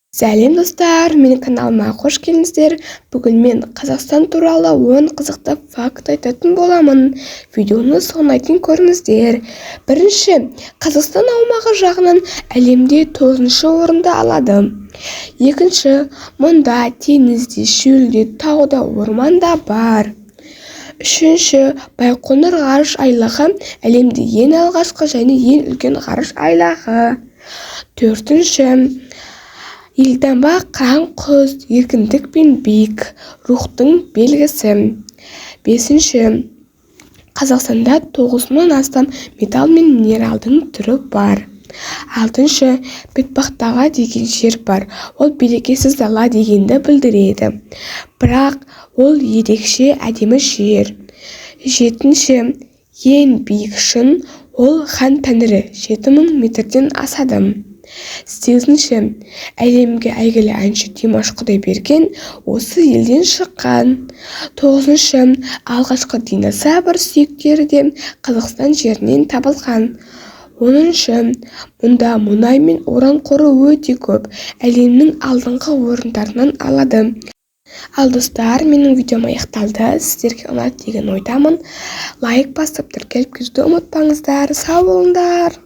Сәлем достар, менің каналыма қош келдіңіздер. Бүгін мен Қазақстан туралы 10 қызықты факт айтатын боламын. Видеоны соңына дейін көріңіздер. Бірінші, Қазақстан аумағы жағынан әлемде 9-шы орынды алады. Екінші, мұнда теңізде, шөлде, тауда, орманда бар. Үшінші, Байқоңыр ғарыш айлағы әлемде ең алғашқы және ең үлкен ғарыш айлағы. Төртінші, елтаңба қыран құс, еркіндік пен биік рухтың белгісі. Бесінші, Қазақстанда 9.000 астам металл мен минералдың түрі бар. Алтыншы, бетпақтағы деген жер бар. Ол берекесіз дала дегенді білдіреді. Бірақ ол ерекше әдемі жер. Жетінші, ең биік шың, ол хан тәңірі 7000 метрден асады. Сегізінші, әлемге әйгілі әнші Димаш Құдайберген осы елден шыққан. Тоғызыншы, алғашқы динозавр сүйектері де Қазақстан жерінен табылған. Оныншы, мұнда мұнай мен уран қоры өте көп, әлемнің алдыңғы орындарынан алады. Ал достар, менің видеом аяқталды. Сіздерге ұнады деген ойдамын. Лайк басып тіркеліп кетуді ұмытпаңыздар. Сау болыңдар.